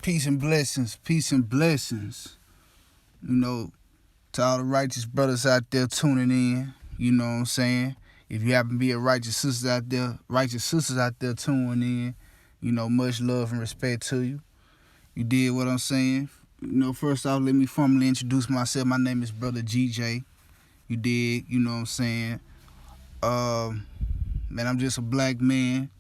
Peace and blessings. Peace and blessings. You know, to all the righteous brothers out there tuning in. You know what I'm saying? If you happen to be a righteous sisters out there tuning in, you know, much love and respect to you. You did what I'm saying? You know, first off, let me formally introduce myself. My name is Brother GJ. You did, you know what I'm saying? Man, I'm just a black man,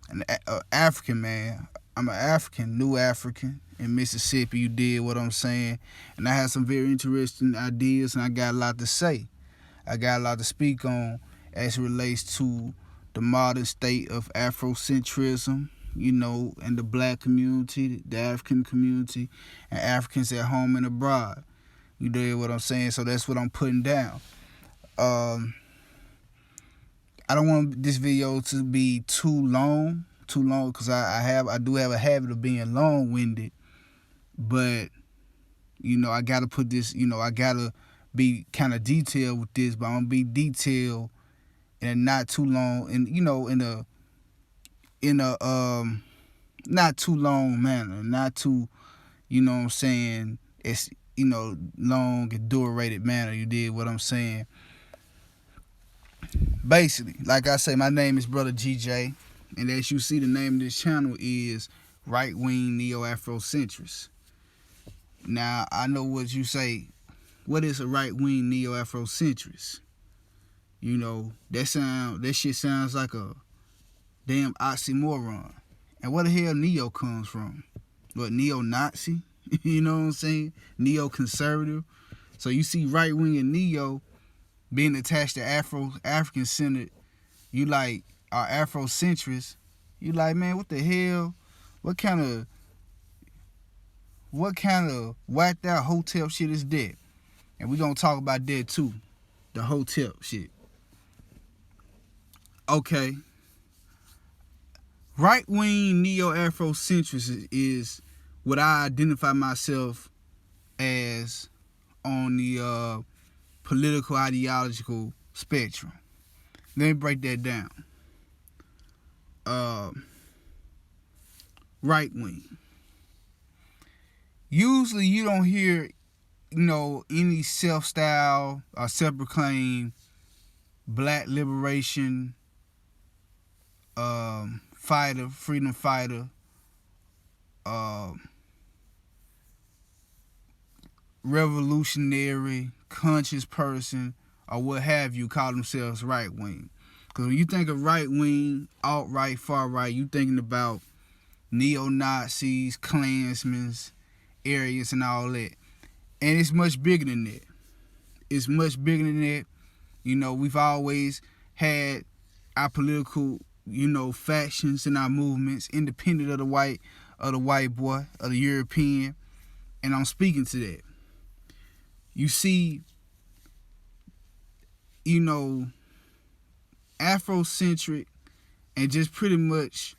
an African man. I'm an African, new African in Mississippi. You did what I'm saying? And I have some very interesting ideas, and I got a lot to say. I got a lot to speak on as it relates to the modern state of Afrocentrism, you know, and the black community, the African community, and Africans at home and abroad. You did what I'm saying? So that's what I'm putting down. I don't want this video to be too long, because I do have a habit of being long-winded, but you know, I gotta put this, you know, I gotta be kind of detailed with this, but I'm gonna be detailed and not too long, and you know, in a not too long manner, not too, you know what I'm saying, it's, you know, long and durated manner. You did what I'm saying? Basically, like I say, my name is Brother GJ, and as you see, the name of this channel is Rightwing NeoAfrocentrist. Now, I know what you say. What is a right-wing neo-Afrocentrist? You know, that shit sounds like a damn oxymoron. And where the hell neo comes from? What, neo-Nazi? You know what I'm saying? Neo-conservative. So you see right-wing and neo being attached to African-centered. You like, are Afrocentrists. You like, man, what the hell? What kind of whacked out hotel shit is that? And we're going to talk about that too. The hotel shit. Okay. Right-wing neo-Afrocentrist is what I identify myself as on the political ideological spectrum. Let me break that down. Right-wing. Usually you don't hear, you know, any self-style or self-proclaimed black liberation fighter, freedom fighter, revolutionary, conscious person, or what have you, call themselves right-wing. Because when you think of right-wing, alt-right, far-right, you thinking about neo-Nazis, Klansmen, Aryans, and all that. And it's much bigger than that. It's much bigger than that. You know, we've always had our political, you know, factions and our movements independent of the white boy, of the European. And I'm speaking to that. You see, you know, Afrocentric and just pretty much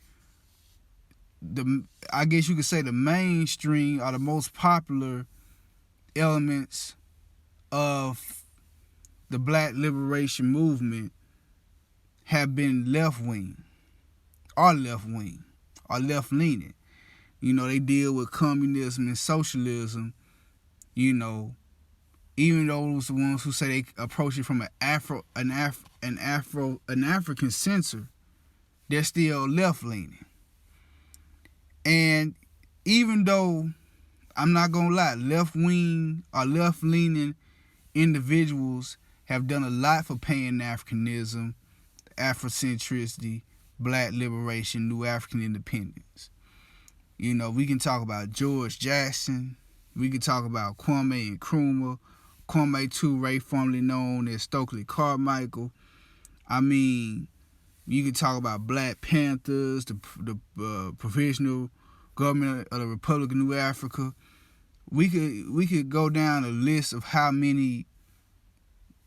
I guess you could say the mainstream or the most popular elements of the black liberation movement have been left-wing or left-leaning. You know, they deal with communism and socialism, you know, even those ones who say they approach it from an African censor, they're still left-leaning. And even though, I'm not gonna lie, left-wing or left-leaning individuals have done a lot for Pan-Africanism, Afrocentricity, black liberation, new African independence. You know, we can talk about George Jackson. We can talk about Kwame Nkrumah, Kwame Ture, formerly known as Stokely Carmichael. I mean, you can talk about Black Panthers, the provisional government of the Republic of New Africa. We could go down a list of how many,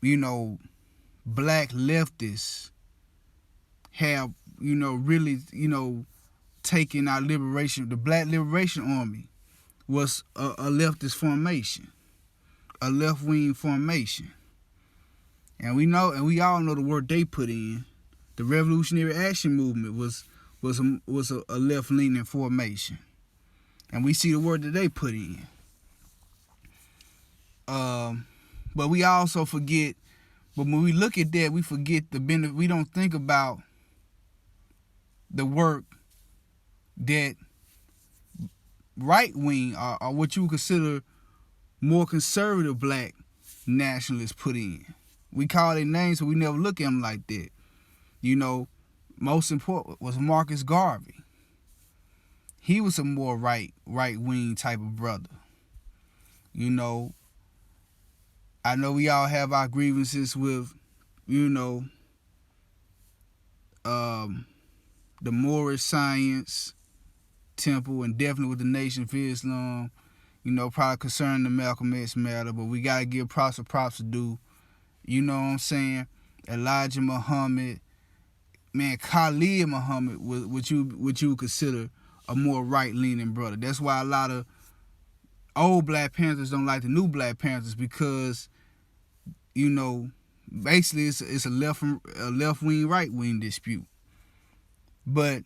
you know, black leftists have, you know, really, you know, taken our liberation. The Black Liberation Army was a leftist formation, a left-wing formation. And we all know the work they put in. The Revolutionary Action Movement was a left-leaning formation. and we see the work that they put in. But we also forget. But when we look at that, we forget the benefit. We don't think about the work that right wing or what you would consider more conservative black nationalists put in. We call their names, so we never look at them like that. You know, most important was Marcus Garvey. He was a more right wing type of brother. You know, I know we all have our grievances with, you know, the Moorish Science Temple, and definitely with the Nation of Islam, you know, probably concerning the Malcolm X matter, but we got to give props to due. You know what I'm saying? Elijah Muhammad, man, Khalid Muhammad, what you would consider a more right-leaning brother. That's why a lot of old Black Panthers don't like the new Black Panthers, because, you know, basically it's a left-wing, right-wing dispute. But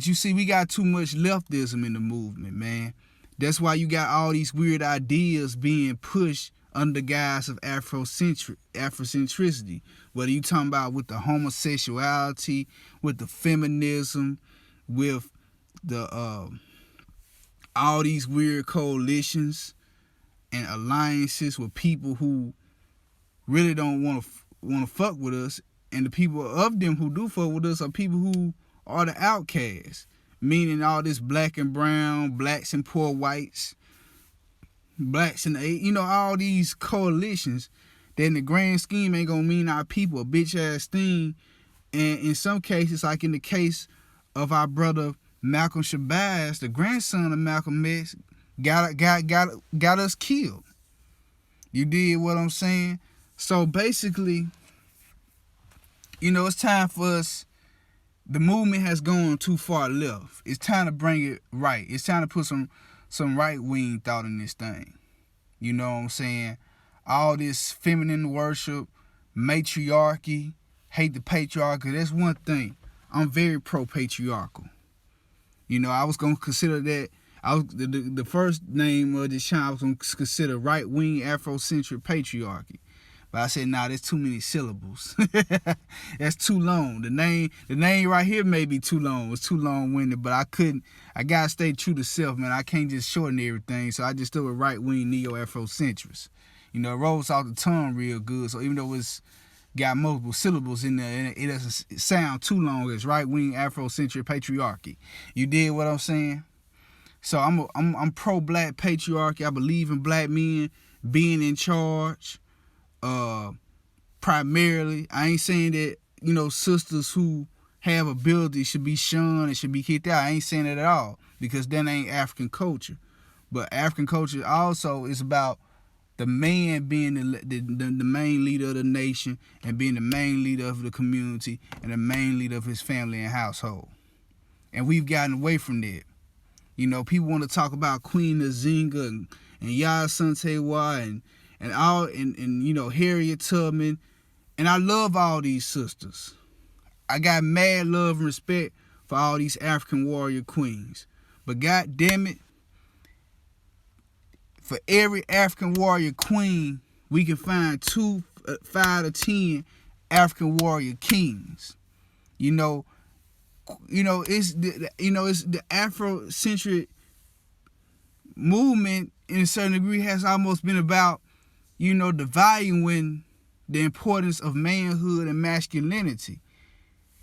you see, we got too much leftism in the movement, man. That's why you got all these weird ideas being pushed under the guise of Afrocentricity. Whether you talking about with the homosexuality, with the feminism, with the all these weird coalitions and alliances with people who really don't want to fuck with us, and the people of them who do fuck with us are people who are the outcasts, meaning all this black and brown, blacks and poor whites, blacks and all these coalitions that in the grand scheme ain't gonna mean our people a bitch ass thing. And in some cases, like in the case of our brother Malcolm Shabazz, the grandson of Malcolm X, got us killed. You did what I'm saying? So basically, you know, it's time for us. The movement has gone too far left. It's time to bring it right. It's time to put some right-wing thought in this thing. You know what I'm saying? All this feminine worship, matriarchy, hate the patriarchy. That's one thing. I'm very pro-patriarchal. You know, I was going to consider that. The first name of this channel I was going to consider right-wing Afrocentric patriarchy. But I said, nah, there's too many syllables. That's too long. The name right here may be too long. It's too long-winded, but I gotta stay true to self, man. I can't just shorten everything, so I just still with right-wing NeoAfrocentrist. You know, it rolls off the tongue real good, so even though it's got multiple syllables in there, and it doesn't sound too long, it's right-wing Afrocentric patriarchy. You did what I'm saying? So I'm pro-black patriarchy. I believe in black men being in charge. Primarily, I ain't saying that, you know, sisters who have ability should be shunned and should be kicked out. I ain't saying that at all, because that ain't African culture. But African culture also is about the man being the main leader of the nation, and being the main leader of the community, and the main leader of his family and household. And we've gotten away from that. You know, people want to talk about Queen Nzinga and Yaa Santewa and you know, Harriet Tubman, and I love all these sisters. I got mad love and respect for all these African warrior queens. But God damn it, for every African warrior queen, we can find 5 to 10 African warrior kings. You know, it's the Afrocentric movement in a certain degree has almost been about, you know, devaluing the importance of manhood and masculinity.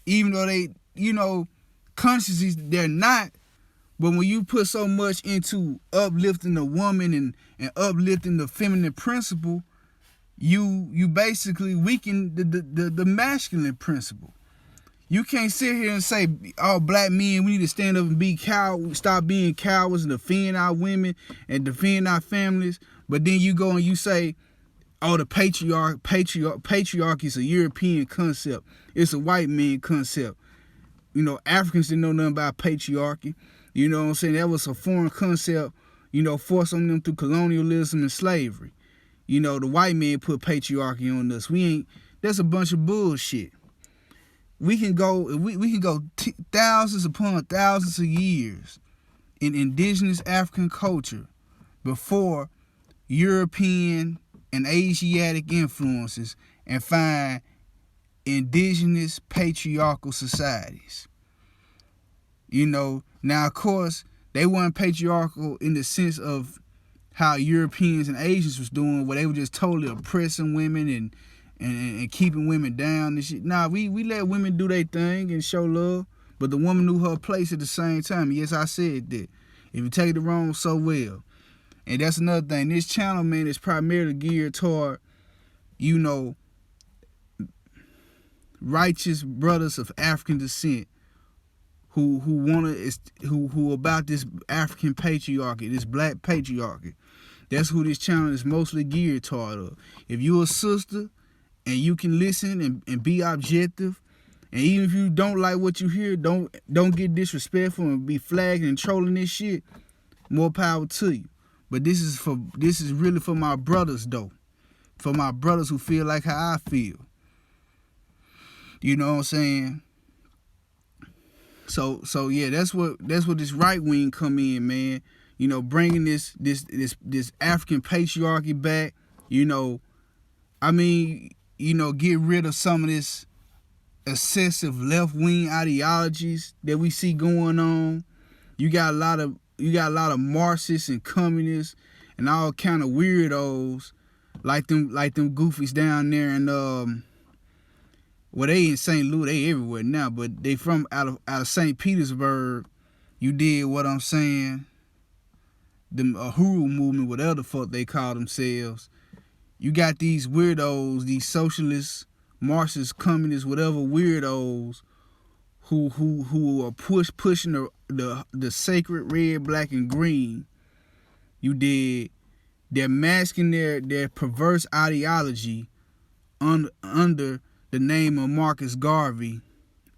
Even though they, you know, consciously they're not, but when you put so much into uplifting the woman and uplifting the feminine principle, you basically weaken the masculine principle. You can't sit here and say, oh, black men, we need to stand up and be cowards, stop being cowards and defend our women and defend our families. But then you go and you say, oh, the patriarchy is a European concept. It's a white man concept. You know, Africans didn't know nothing about patriarchy. You know what I'm saying? That was a foreign concept, you know, forced on them through colonialism and slavery. You know, the white man put patriarchy on us. That's a bunch of bullshit. We can go thousands upon thousands of years in indigenous African culture before European and Asiatic influences and find indigenous patriarchal societies. Now of course they weren't patriarchal in the sense of how Europeans and Asians was doing, where they were just totally oppressing women and keeping women down and shit. Nah, we let women do their thing and show love, but the woman knew her place at the same time. Yes, I said that. If you take it wrong, so well. And that's another thing. This channel, man, is primarily geared toward, righteous brothers of African descent who about this African patriarchy, this black patriarchy. That's who this channel is mostly geared toward. If you a sister and you can listen and be objective, and even if you don't like what you hear, don't get disrespectful and be flagging and trolling this shit, more power to you. But this is really for my brothers though. For my brothers who feel like how I feel. You know what I'm saying? So yeah, that's what this right wing come in, man. Bringing this African patriarchy back. Get rid of some of this excessive left wing ideologies that we see going on. You got a lot of Marxists and communists and all kind of weirdos like them goofies down there in they in St. Louis, they everywhere now, but they from out of St. Petersburg. You did what I'm saying? Them Uhuru movement, whatever the fuck they call themselves. You got these weirdos, these socialists, Marxists, communists, whatever weirdos who are pushing the sacred red, black, and green. You did. They're masking their perverse ideology under the name of Marcus Garvey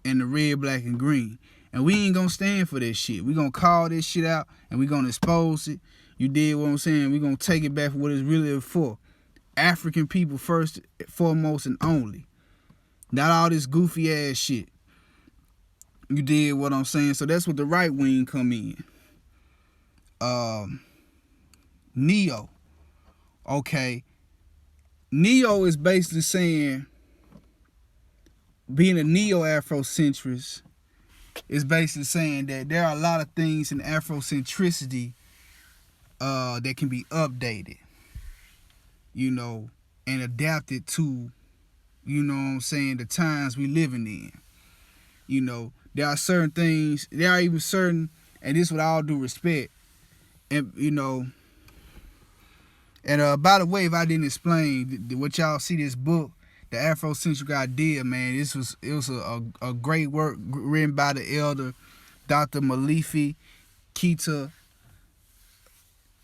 and the red, black, and green. And we ain't gonna stand for that shit. We gonna call this shit out and we gonna expose it. You did what I'm saying? We gonna take it back for what it's really for. African people first, foremost, and only. Not all this goofy ass shit. You did what I'm saying? So that's what the right wing come in. Neo. Okay. Neo is basically saying, being a NeoAfrocentrist is basically saying that there are a lot of things in Afrocentricity that can be updated, and adapted to, the times we living in. There are certain things, there are even certain, and this with all due respect, and by the way, if I didn't explain what y'all see this book, the Afrocentric Idea, man, it was a great work written by the elder Dr. Malifi Keita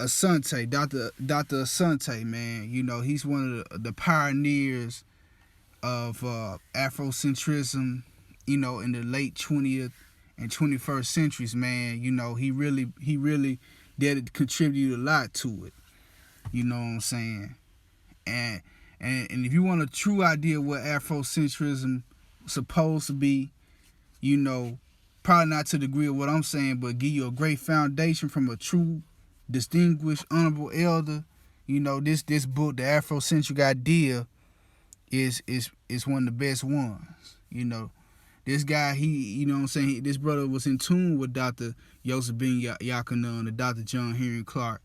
Asante, Dr. Asante, man. He's one of the pioneers of Afrocentrism, in the late 20th and 21st centuries, man. He really did contribute a lot to it. You know what I'm saying? And if you want a true idea of what Afrocentrism is supposed to be, probably not to the degree of what I'm saying, but give you a great foundation from a true, distinguished, honorable elder. This book, The Afrocentric Idea, is one of the best ones. This guy, this brother was in tune with Dr. Yosef Ben Yakanan and Dr. John Henry Clark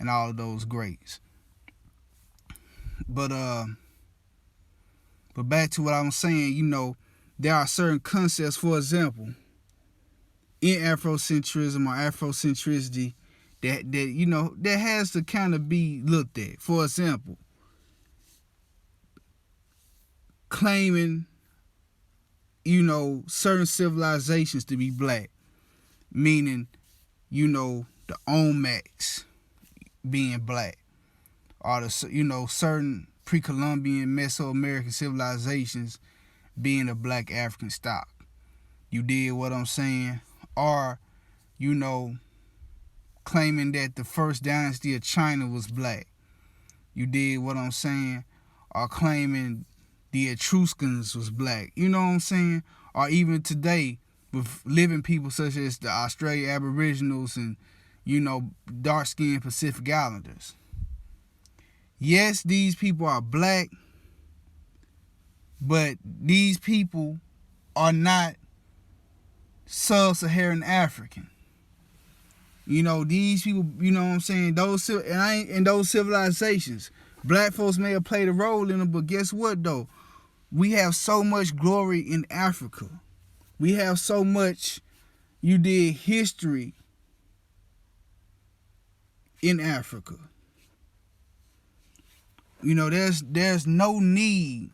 and all of those greats. But back to what I was saying, there are certain concepts, for example, in Afrocentrism or Afrocentricity that has to kind of be looked at. For example, claiming, certain civilizations to be black, meaning, the Olmecs being black, or the certain pre-Columbian Mesoamerican civilizations being of black African stock. You did what I'm saying? Or, claiming that the first dynasty of China was black. You did what I'm saying? Or claiming the Etruscans was black. You know what I'm saying? Or even today, with living people such as the Australian Aboriginals and, dark-skinned Pacific Islanders. Yes, these people are black, but these people are not sub-Saharan African. These people, what I'm saying, those civilizations, black folks may have played a role in them, but guess what though? We have so much glory in Africa. We have so much history in Africa. There's no need.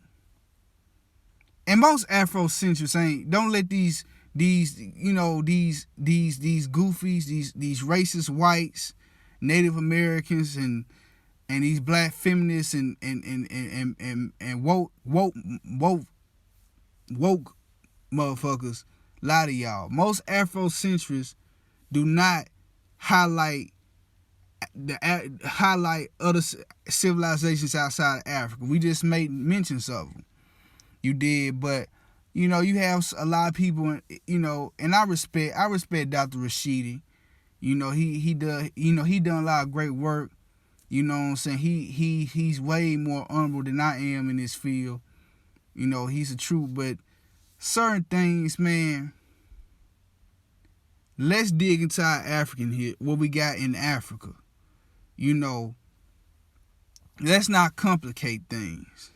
And most Afrocentrists don't let these goofies, these racist whites, Native Americans, and these black feminists and woke motherfuckers lie to y'all. Most Afrocentrists do not highlight other civilizations outside of Africa. We just made mentions of them. You did, but you have a lot of people, and I respect Dr. Rashidi. He done a lot of great work. You know what I'm saying? He's way more honorable than I am in this field. He's a true, but certain things, man, let's dig into our African here, what we got in Africa. Let's not complicate things.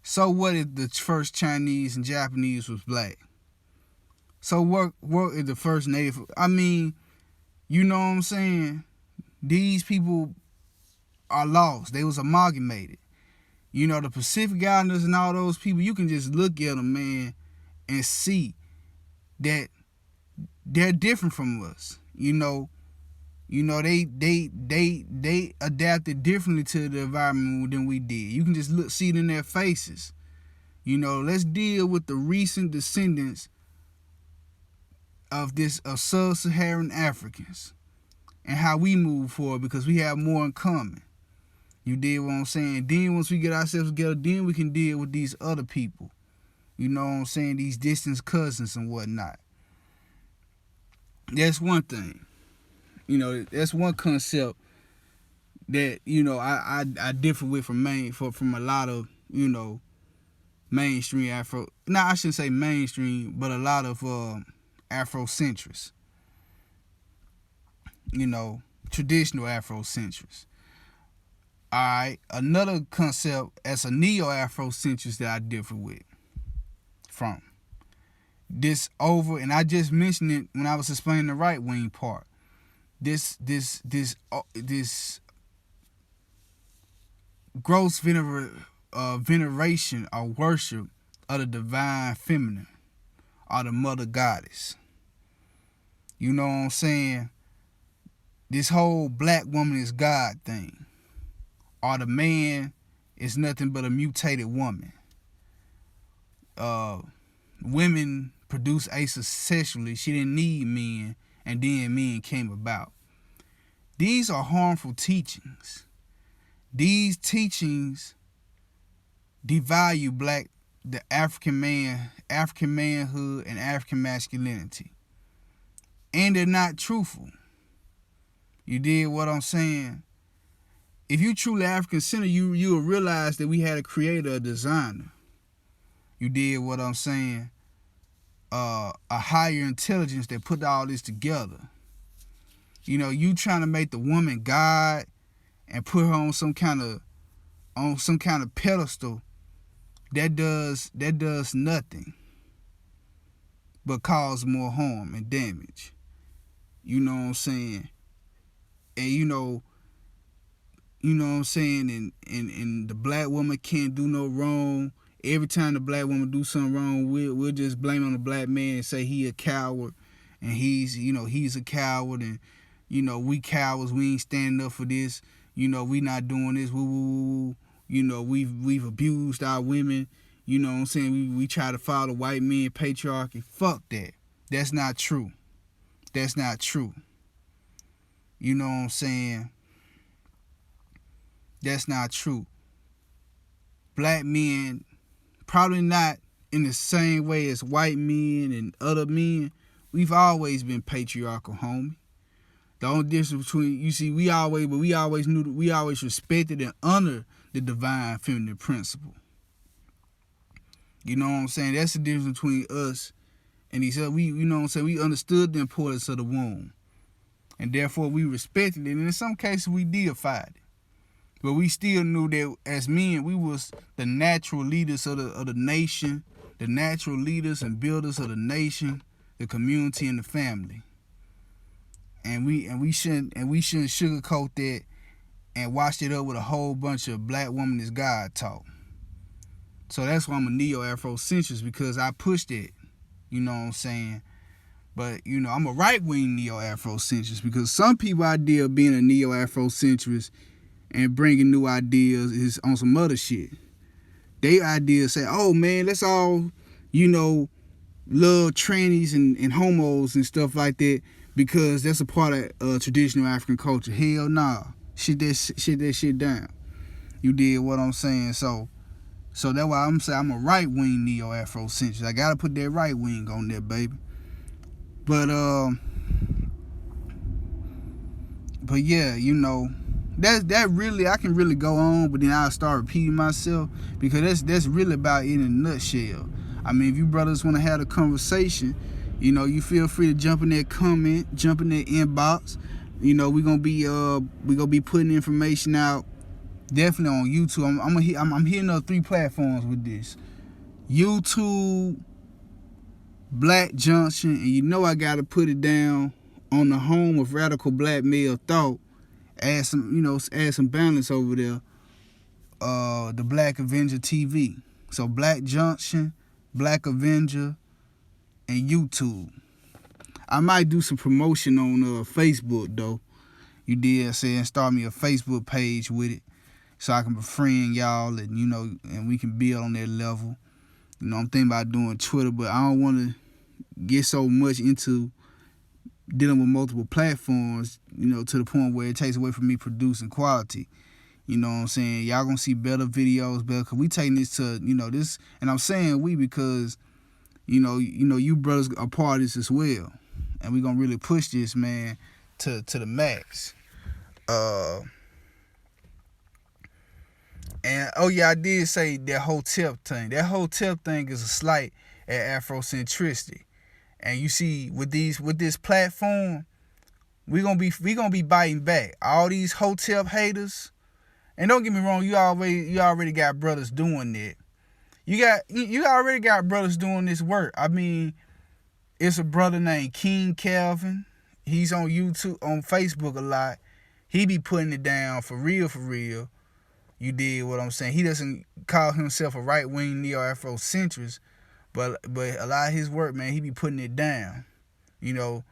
So what if the first Chinese and Japanese was black? So what if the first native? I mean, you know what I'm saying? These people are lost. They was amalgamated. The Pacific Islanders and all those people, you can just look at them, man, and see that they're different from us. They adapted differently to the environment than we did. You can just see it in their faces. Let's deal with the recent descendants of sub-Saharan Africans and how we move forward, because we have more in common. You did what I'm saying? Then once we get ourselves together, then we can deal with these other people. You know what I'm saying? These distant cousins and whatnot. That's one thing. That's one concept that, I differ with from a lot of, mainstream Afro. No, I shouldn't say mainstream, but a lot of Afrocentrists. Traditional Afrocentrists. Alright, another concept as a NeoAfrocentrist that I differ with from. And I just mentioned it when I was explaining the right-wing part. This gross veneration or worship of the divine feminine or the mother goddess. You know what I'm saying? This whole black woman is God thing. Or the man is nothing but a mutated woman. Women produce asexually. She didn't need men, and then men came about. These are harmful teachings. These teachings devalue the African man, African manhood, and African masculinity. And they're not truthful. You did what I'm saying? If you truly African-centered, you will realize that we had a creator, a designer. You did what I'm saying? A higher intelligence that put all this together. You trying to make the woman God and put her on some kind of pedestal that does nothing but cause more harm and damage. You know what I'm saying? And you know what I'm saying, and the black woman can't do no wrong. Every time the black woman do something wrong, we'll just blame on the black man and say he a coward, and he's a coward, and we cowards, we ain't standing up for this. We not doing this. We've abused our women. You know what I'm saying? We try to follow white men patriarchy. Fuck that. That's not true. That's not true. You know what I'm saying? That's not true. Black men probably not in the same way as white men and other men, we've always been patriarchal, homie. The only difference between, you see, we always knew that we always respected and honored the divine feminine principle. You know what I'm saying? That's the difference between us and each other. You know what I'm saying? We understood the importance of the womb, and therefore we respected it. And in some cases, we deified it. But we still knew that as men, we was the natural leaders of the nation, the natural leaders and builders of the nation, the community, and the family. And we shouldn't sugarcoat that and wash it up with a whole bunch of black woman is God talk. So that's why I'm a neo-Afrocentrist, because I push that. You know what I'm saying? But, you know, I'm a right-wing neo-Afrocentrist, because some people idea of being a neo-Afrocentrist and bringing new ideas is on some other shit. They ideas say, oh man, let's all, you know, love trannies and homos and stuff like that, because that's a part of traditional African culture. Hell nah. Shit that shit down. You did what I'm saying? So that's why I'm saying I'm a right-wing neo-Afrocentrist. I gotta put that right wing on there, baby. But yeah, you know, that really, I can really go on, but then I'll start repeating myself, because that's really about it in a nutshell. I mean, if you brothers want to have a conversation, you know, you feel free to jump in that comment, jump in that inbox. You know, we gonna be putting information out definitely on YouTube. I'm hitting up 3 platforms with this: YouTube, Black Junction, and you know I gotta put it down on the home of radical black male thought. Add some balance over there. The Black Avenger TV. So Black Junction, Black Avenger, and YouTube. I might do some promotion on Facebook though. You did say, and start me a Facebook page with it, so I can befriend y'all, and you know, and we can build on that level. You know, I'm thinking about doing Twitter, but I don't want to get so much into dealing with multiple platforms, you know, to the point where it takes away from me producing quality. You know what I'm saying? Y'all gonna see better videos, because we taking this to, you know, this, and I'm saying we because, you know, you brothers are part of this as well, and we gonna really push this, man, to the max. And oh yeah, I did say that Hotep thing. That Hotep thing is a slight at Afrocentricity. And you see, with this platform, we gonna be biting back. All these Hotep haters, and don't get me wrong, you already got brothers doing that. You already got brothers doing this work. I mean, it's a brother named King Calvin. He's on YouTube, on Facebook a lot. He be putting it down for real. You did what I'm saying. He doesn't call himself a right-wing neo-Afrocentrist, but a lot of his work, man, he be putting it down. You know,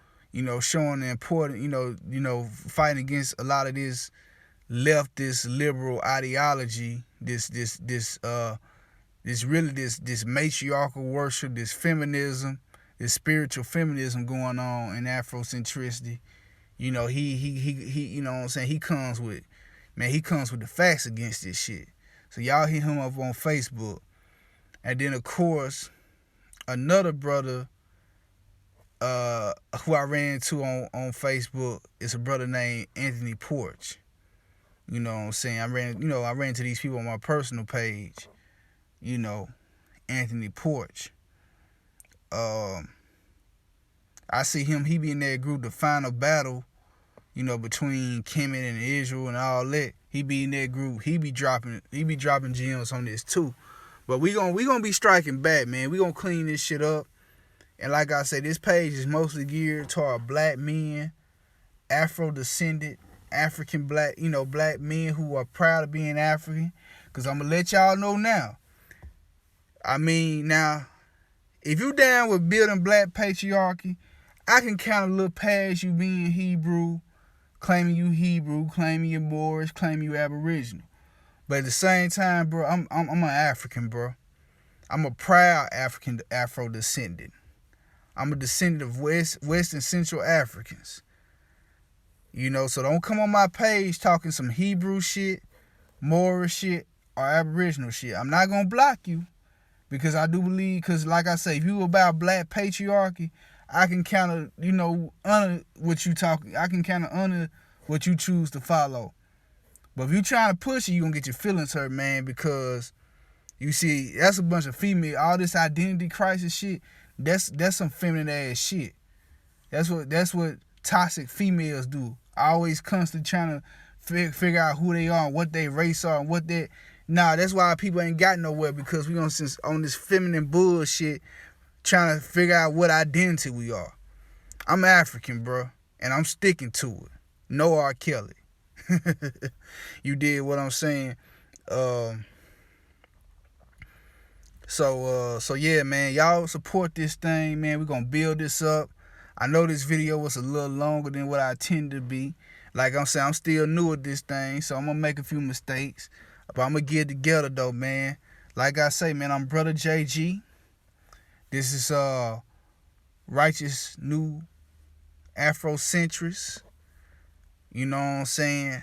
showing the important, you know, fighting against a lot of this leftist liberal ideology, this matriarchal worship, this feminism, this spiritual feminism going on in Afrocentricity. You know, he you know what I'm saying, he comes with the facts against this shit. So y'all hit him up on Facebook. And then of course, another brother who I ran into on Facebook is a brother named Anthony Porch. You know what I'm saying? I ran into these people on my personal page. You know, Anthony Porch. I see him, he be in that group, The Final Battle, you know, between Kemet and Israel and all that. He be in that group. He be dropping gems on this too. But we gonna be striking back, man. We gonna clean this shit up. And like I said, this page is mostly geared toward black men, Afro-descended, African black men who are proud of being African. Because I'm going to let y'all know now. I mean, now, if you down with building black patriarchy, I can kind of look past you being Hebrew, claiming you Moorish, claiming you Aboriginal. But at the same time, bro, I'm an African, bro. I'm a proud African Afro-descendant. I'm a descendant of West and Central Africans. You know, so don't come on my page talking some Hebrew shit, Moorish shit, or Aboriginal shit. I'm not going to block you. Because I do believe, because like I say, if you about black patriarchy, I can kind of, honor what you talk. I can kind of honor what you choose to follow. But if you trying to push it, you gonna get your feelings hurt, man. Because you see, that's a bunch of female. All this identity crisis shit. That's some feminine ass shit. That's what toxic females do. Always constantly trying to figure out who they are, and what they race are, and what they. Nah, that's why people ain't got nowhere, because we on this feminine bullshit, trying to figure out what identity we are. I'm African, bro, and I'm sticking to it. No R. Kelly. You did what I'm saying. So yeah, man, y'all support this thing, man. We're gonna build this up. I know this video was a little longer than what I intended to be. Like I'm saying, I'm still new at this thing, so I'm gonna make a few mistakes. But I'm gonna get it together though, man. Like I say, man, I'm Brother JG. This is righteous new Afrocentrist. You know what I'm saying?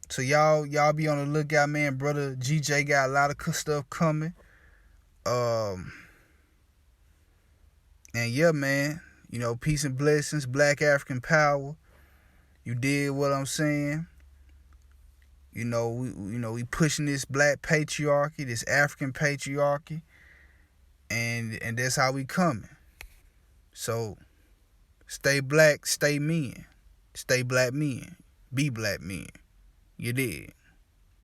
So y'all be on the lookout, man. Brother GJ got a lot of stuff coming. And yeah, man, peace and blessings, Black African power. You did what I'm saying. We pushing this black patriarchy, this African patriarchy, and that's how we coming. So stay black, stay men, stay black men, be black men. You did.